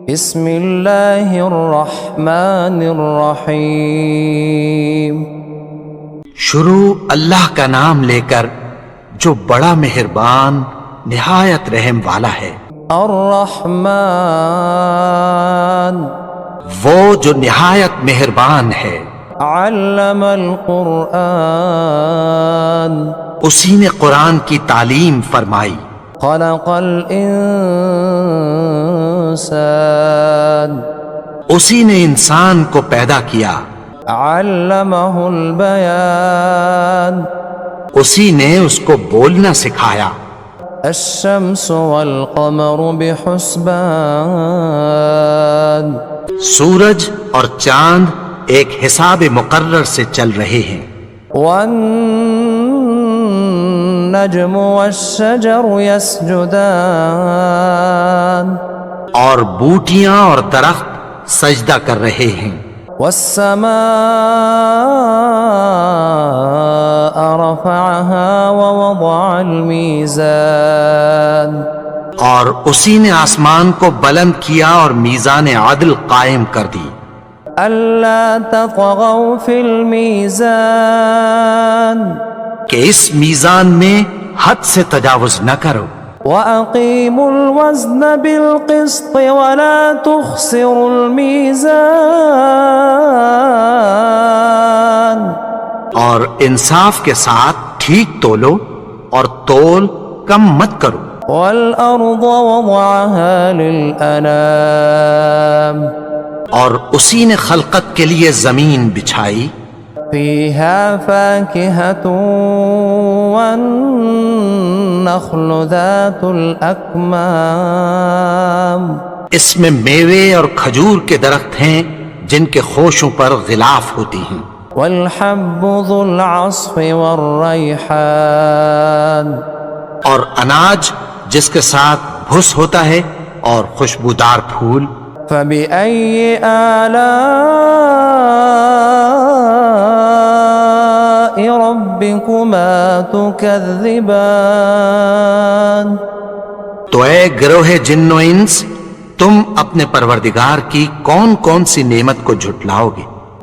بسم اللہ الرحمن الرحیم شروع اللہ کا نام لے کر جو بڑا مہربان نہایت رحم والا ہے۔ الرحمن وہ جو نہایت مہربان ہے۔ علم القرآن اسی نے قرآن کی تعلیم فرمائی۔ خلق الانسان اسی نے انسان کو پیدا کیا۔ علمہ البیان اسی نے اس کو بولنا سکھایا۔ الشمس والقمر بحسبان سورج اور چاند ایک حساب مقرر سے چل رہے ہیں۔ والنجم والشجر يسجدان اور بوٹیاں اور درخت سجدہ کر رہے ہیں۔ والسماء رفعها ووضع الميزان اور اسی نے آسمان کو بلند کیا اور میزان عدل قائم کر دی۔ ألا تطغوا في الميزان کہ اس میزان میں حد سے تجاوز نہ کرو۔ وَأَقِيمُوا الْوَزْنَ بِالْقِسْطِ وَلَا تُخْسِرُوا الْمِيزَانَ اور انصاف کے ساتھ ٹھیک تولو اور تول کم مت کرو۔ وَالْأَرْضَ وَضَعَهَا لِلْأَنَامِ اور اسی نے خلقت کے لیے زمین بچھائی۔ فِيهَا فَاكِهَةٌ وَالنَّخْلُ ذَاتُ الْأَكْمَامِ اس میں میوے اور کھجور کے درخت ہیں جن کے خوشوں پر غلاف ہوتی ہیں۔ وَالْحَبُّ ذُو الْعَصْفِ وَالرَّيْحَانِ اور اناج جس کے ساتھ بھس ہوتا ہے اور خوشبودار پھول۔ فَبِأَيِّ آلَاءِ رَبِّكُمَا تُكَذِّبَانِ تو اے گروہ جن و انس، تم اپنے پروردگار کی کون کون سی نعمت کو جھٹلاؤ گے؟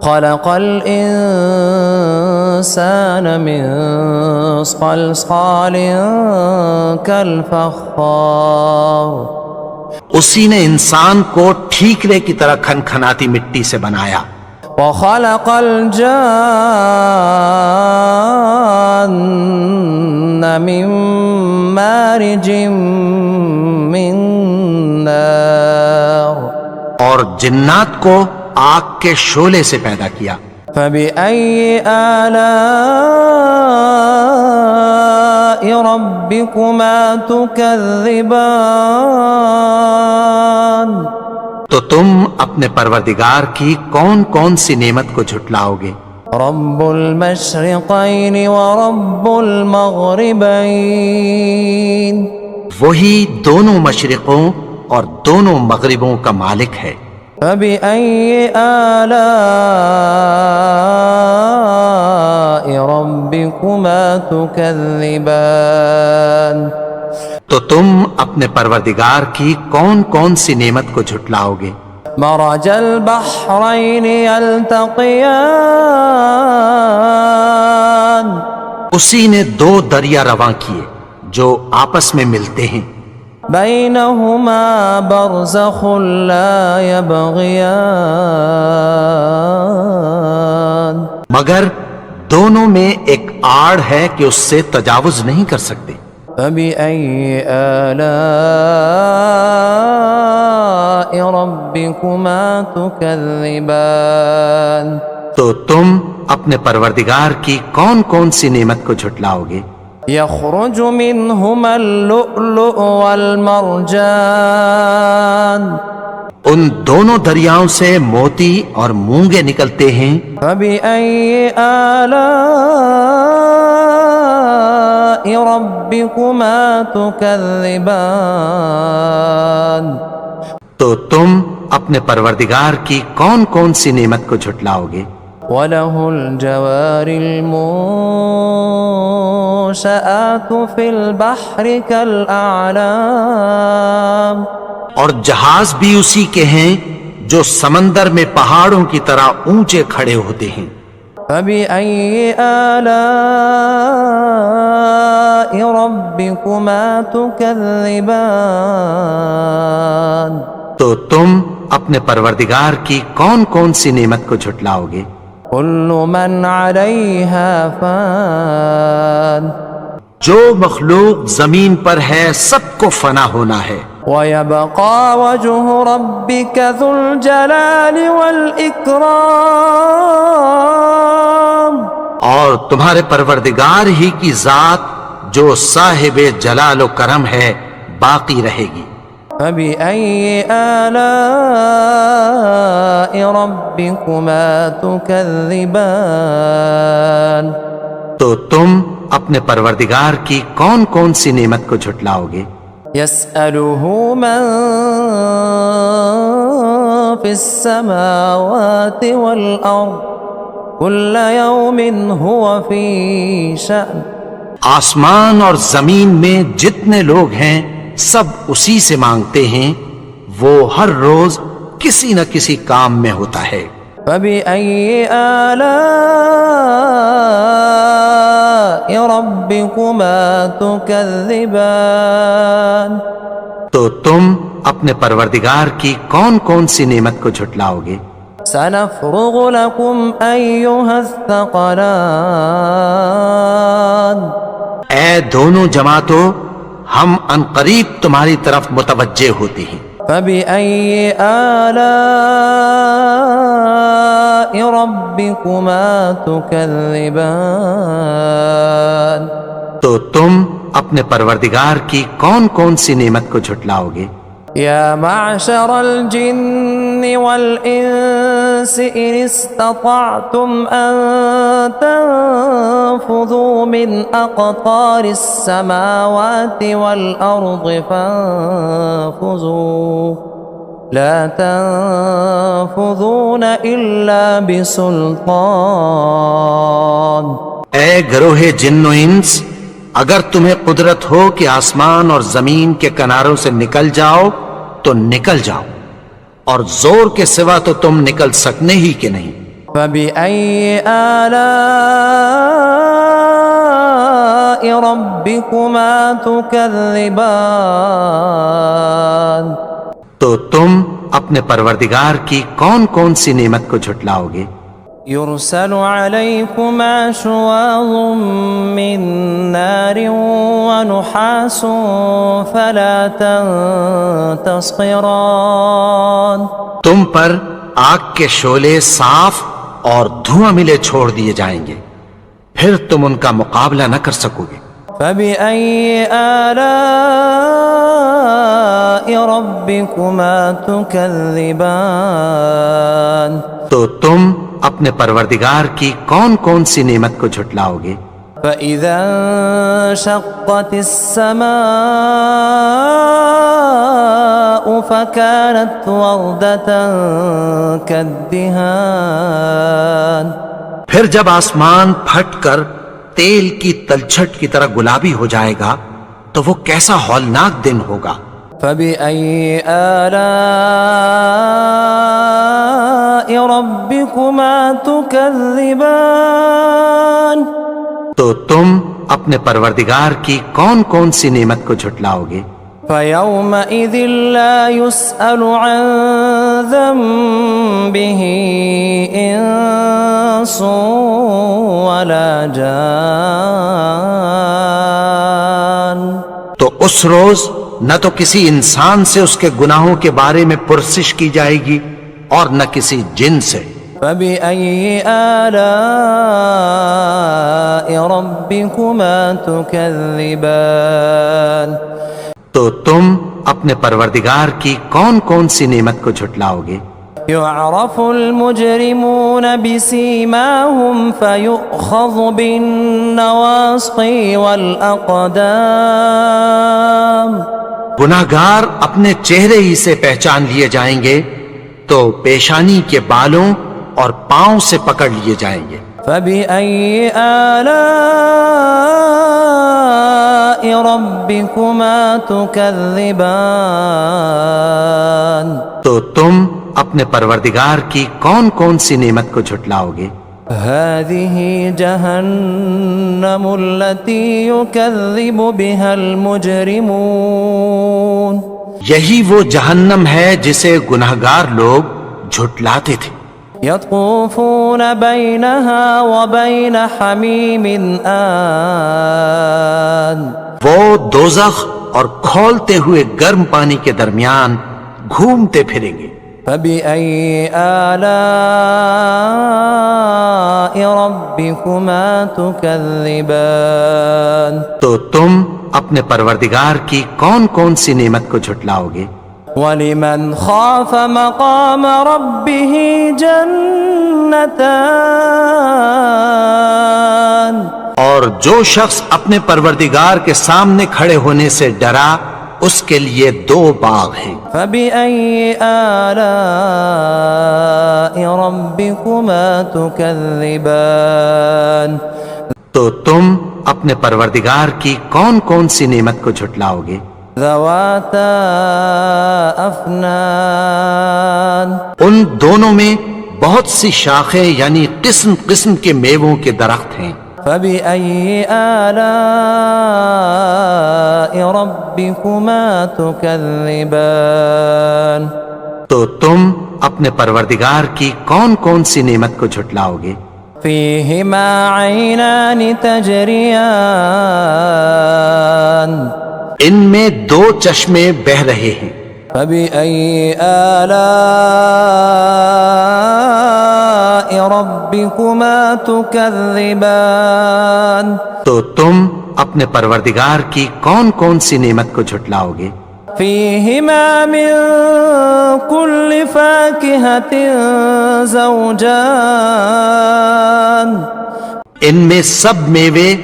خَلَقَ الْإِنسَانَ مِنْ صَلْصَالٍ كَالْفَخَّارِ اسی نے انسان کو ٹھیکرے کی طرح کھنکھناتی مٹی سے بنایا۔ وَخَلَقَ الْجَانَّ مِن مَّارِجٍ مِّن نَّارٍ اور جنات کو آگ کے شعلے سے پیدا کیا۔ فَبِأَيِّ آلَاءِ رَبِّكُمَا تُكَذِّبَانِ تو تم اپنے پروردگار کی کون کون سی نعمت کو جھٹلاؤ گے؟ رب المشرقین ورب المغربین وہی دونوں مشرقوں اور دونوں مغربوں کا مالک ہے۔ فبأي آلاء ربكما تكذبان تو تم اپنے پروردگار کی کون کون سی نعمت کو جھٹلاؤ گے؟ مرج البحرين يلتقيان اسی نے دو دریا رواں کیے جو آپس میں ملتے ہیں۔ بينهما برزخ لا يبغيان مگر دونوں میں ایک آڑ ہے کہ اس سے تجاوز نہیں کر سکتے۔ فبأي آلاء ربكما تكذبان تو تم اپنے پروردگار کی کون کون سی نعمت کو جھٹلاؤ گے؟ يخرج منهما اللؤلؤ والمرجان ان دونوں دریاؤں سے موتی اور مونگے نکلتے ہیں۔ فبأي آلاء ربكما تكذبان تو تم اپنے پروردگار کی کون کون سی نعمت کو جھٹلاؤ گے؟ وَلَهُ الْجَوَارِ الْمُنشَآتُ فِي الْبَحْرِ كَالْأَعْلَامِ اور جہاز بھی اسی کے ہیں جو سمندر میں پہاڑوں کی طرح اونچے کھڑے ہوتے ہیں۔ فبأي آلاء ربكما تكذبان تو تم اپنے پروردگار کی کون کون سی نعمت کو جھٹلاؤ گے؟ كل من عليها فان جو مخلوق زمین پر ہے سب کو فنا ہونا ہے، ويبقى وجه ربك ذو الجلال والإكرام اور تمہارے پروردگار ہی کی ذات جو صاحب جلال و کرم ہے باقی رہے گی۔ فبأي آلاء ربكما تكذبان تو تم اپنے پروردگار کی کون کون سی نعمت کو جھٹلاؤ گے؟ يسأله من في السماوات والأرض كل يوم هو في شأن آسمان اور زمین میں جتنے لوگ ہیں سب اسی سے مانگتے ہیں، وہ ہر روز کسی نہ کسی کام میں ہوتا ہے۔ فبأي آلاء ربكما تكذبان تو تم اپنے پروردگار کی کون کون سی نعمت کو جھٹلاؤ گے؟ سنفرغ لكم أيها الثقلان اے دونوں جماعتوں، ہم عنقریب تمہاری طرف متوجہ ہوتے ہیں۔ فبأي آلاء ربكما تكذبان تو تم اپنے پروردگار کی کون کون سی نعمت کو جھٹلاؤ گے؟ يا معشر الجن والإنس إن استطعتم أن تنفذوا من أقطار السماوات والأرض فانفذوا لا تنفذون إلا بسلطان اے گروہ جن و انس، اگر تمہیں قدرت ہو کہ آسمان اور زمین کے کناروں سے نکل جاؤ تو نکل جاؤ، اور زور کے سوا تو تم نکل سکنے ہی کہ نہیں۔ فبأي آلاء ربكما تكذبان تو تم اپنے پروردگار کی کون کون سی نعمت کو جھٹلاؤ گے؟ يرسل عليكما شواظ من نار ونحاس فلا تنتصران تم پر آگ کے شعلے صاف اور دھواں ملے چھوڑ دیے جائیں گے، پھر تم ان کا مقابلہ نہ کر سکو گے۔ فبأي آلاء ربكما تكذبان تو تم اپنے پروردگار کی کون کون سی نعمت کو جھٹلاؤ گے؟ فإذا انشقت السماء فكانت وردة كالدهان پھر جب آسمان پھٹ کر تیل کی تلچھٹ کی طرح گلابی ہو جائے گا تو وہ کیسا ہولناک دن ہوگا۔ فبأي آلاء ربكما تكذبان تو تم اپنے پروردگار کی کون کون سی نعمت کو جھٹلاؤ گے؟ فيومئذ لا يسأل عن ذنبه إنس ولا جان تو اس روز نہ تو کسی انسان سے اس کے گناہوں کے بارے میں پرسش کی جائے گی اور نہ کسی جن سے۔ فبأي آلاء ربكما تكذبان تو تم اپنے پروردگار کی کون کون سی نعمت کو جھٹلاؤ گے؟ يعرف المجرمون بسيماهم فيؤخذ بالنواصي والأقدام گناہگار اپنے چہرے ہی سے پہچان لیے جائیں گے تو پیشانی کے بالوں اور پاؤں سے پکڑ لیے جائیں گے۔ فبأي آلاء ربكما تكذبان تو تم اپنے پروردگار کی کون کون سی نعمت کو جھٹلاؤ گے؟ هذه جهنم التي يكذب بها المجرمون یہی وہ جہنم ہے جسے گنہگار لوگ جھٹلاتے تھے۔ يطوفون بينها وبين حميم آن وہ دوزخ اور کھولتے ہوئے گرم پانی کے درمیان گھومتے پھریں گے۔ فبأي آلاء ربكما تكذبان تو تم اپنے پروردگار کی کون کون سی نعمت کو جھٹلاؤ گے؟ ولمن خاف مقام ربه جنتان اور جو شخص اپنے پروردگار کے سامنے کھڑے ہونے سے ڈرا اس کے لیے دو باغ ہیں۔ فبأي آلاء ربكما تكذبان تو تم اپنے پروردگار کی کون کون سی نعمت کو جھٹلاؤ گے؟ ذواتا افنان ان دونوں میں بہت سی شاخیں یعنی قسم قسم کے میووں کے درخت ہیں۔ فبأي آلاء ربكما تكذبان تو تم اپنے پروردگار کی کون کون سی نعمت کو جھٹلاؤ گے؟ فيهما عينان تجريان ان میں دو چشمے بہ رہے ہیں۔ فبأي آلاء ربكما تكذبان تو تم اپنے پروردگار کی کون کون سی نعمت کو جھٹلاؤ گے؟ فيهما من كل فاكهة زوجان ان میں سب میوے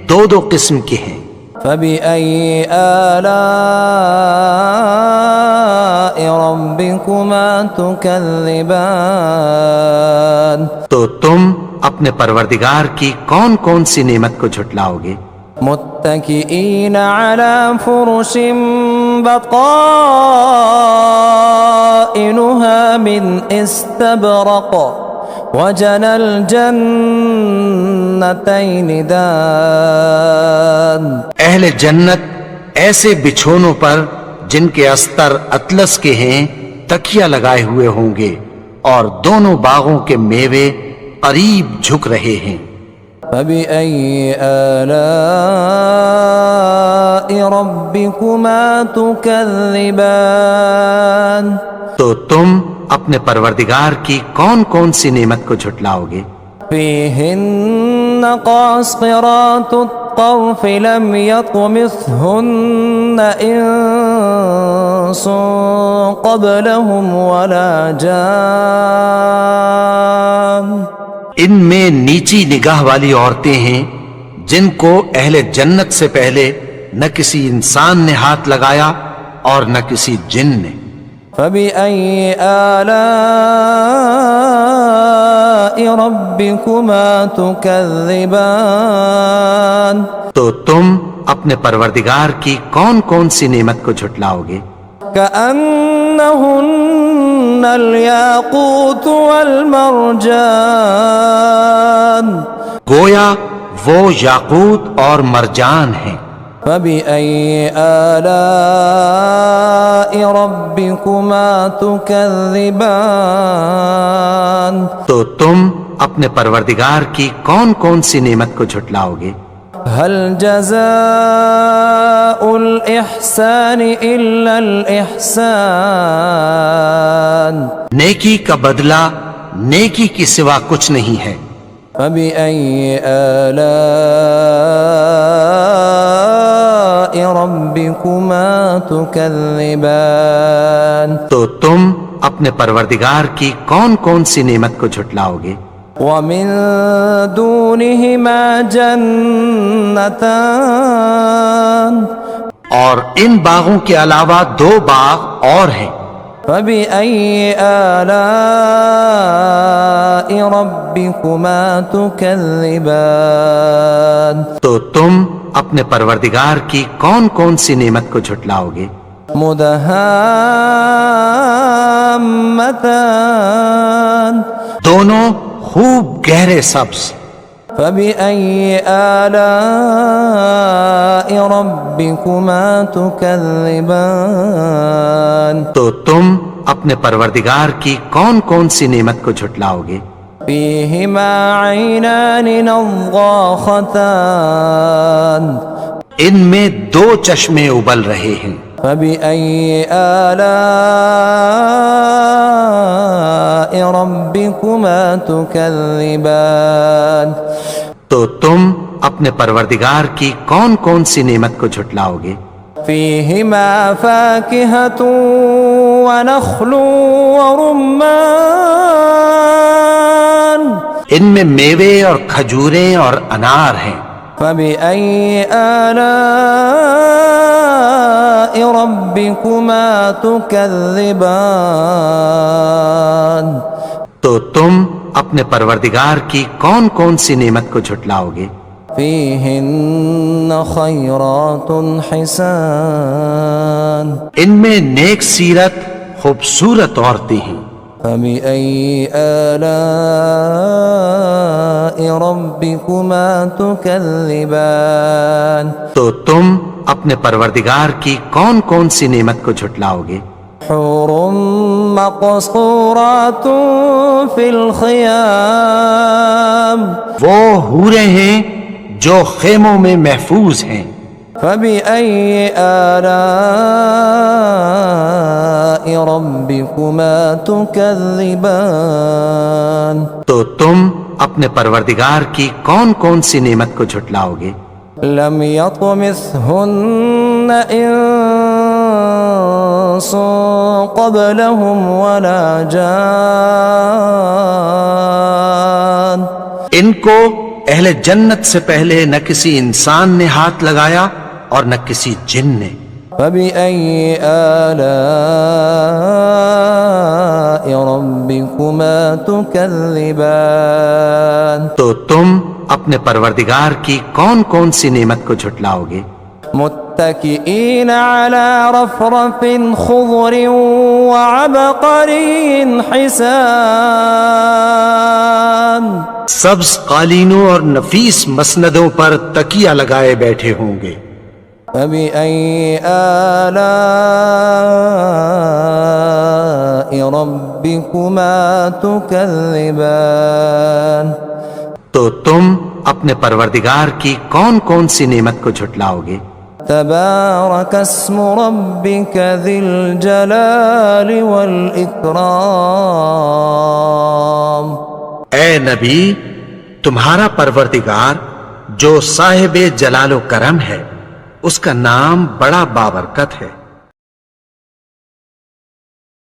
دو دو قسم کے ہیں۔ فبأي آلاء ربكما تكذبان تو تم اپنے پروردگار کی کون کون سی نعمت کو جھٹلاؤ گے؟ متكئين على فرش بطائنها من استبرق وجنى الجنتين دان اہل جنت ایسے بچھونوں پر جن کے استر اطلس کے ہیں تکیہ لگائے ہوئے ہوں گے اور دونوں باغوں کے میوے قریب جھک رہے ہیں۔ فبأي آلاء ربكما تكذبان تو تم اپنے پروردگار کی کون کون سی نعمت کو جھٹلاؤ گے؟ فيهن قاصرات الطرف لم يطمثهن إنس قبلهم ولا جان ان میں نیچی نگاہ والی عورتیں ہیں جن کو اہل جنت سے پہلے نہ کسی انسان نے ہاتھ لگایا اور نہ کسی جن نے۔ فبأي آلاء ربكما تكذبان تو تم اپنے پروردگار کی کون کون سی نعمت کو جھٹلاؤ گے؟ كأنهن الياقوت والمرجان گویا وہ یاقوت اور مرجان ہیں۔ فبأي آلاء ربكما تكذبان تو تم اپنے پروردگار کی کون کون سی نعمت کو جھٹلاؤ گے؟ هل جزاء الإحسان إلا الإحسان نیکی کا بدلہ نیکی کی سوا کچھ نہیں ہے۔ فبأي آلاء ربكما تكذبان تو تم اپنے پروردگار کی کون کون سی نعمت کو جھٹلاؤ گے؟ ومن دونهما جنتان اور ان باغوں کے علاوہ دو باغ اور ہیں۔ فبأي آلاء ربكما تكذبان تو تم اپنے پروردگار کی کون کون سی نعمت کو جھٹلاؤ گے؟ مدہامتان دونوں خوب گہرے سبز۔ فبأي آلاء ربكما تكذبان تو تم اپنے پروردگار کی کون کون سی نعمت کو جھٹلاؤ گے؟ فيهما عينان نضاختان ان میں دو چشمے ابل رہے ہیں۔ فبأي آلاء ربكما تكذبان تو تم اپنے پروردگار کی کون کون سی نعمت کو جھٹلاؤ گے؟ فيهما فاكهة ونخل ورمان ان میں میوے اور کھجوریں اور انار ہیں۔ فبأي آلاء ربكما تكذبان تو تم اپنے پروردگار کی کون کون سی نعمت کو جھٹلاؤ گے؟ فيهن خيرات حسان ان میں نیک سیرت خوبصورت عورتیں ہیں۔ فبأي آلاء ربكما تكذبان تو تم اپنے پروردگار کی کون کون سی نعمت کو جھٹلاؤ گے؟ حور مقصورات في الخيام وہ حوریں ہیں جو خیموں میں محفوظ ہیں۔ فبأي آلاء ربكما تكذبان تو تم اپنے پروردگار کی کون کون سی نعمت کو جھٹلاؤ گے؟ لم يطمثهن إنس قبلهم ولا جان ان کو اہل جنت سے پہلے نہ کسی انسان نے ہاتھ لگایا اور نہ کسی جن نے۔ فبأي آلاء ربكما تكذبان تو تم اپنے پروردگار کی کون کون سی نعمت کو جھٹلاؤ گے؟ متكئين على رفرف خضر وعبقري حسان سبز قالینوں اور نفیس مسندوں پر تکیہ لگائے بیٹھے ہوں گے۔ فبأي آلاء ربكما تكذبان تو تم اپنے پروردگار کی کون کون سی نعمت کو جھٹلاؤ گے؟ تبارك اسم ربك ذي الجلال والإكرام اے نبی، تمہارا پروردگار جو صاحب جلال و کرم ہے، اس کا نام بڑا بابرکت ہے۔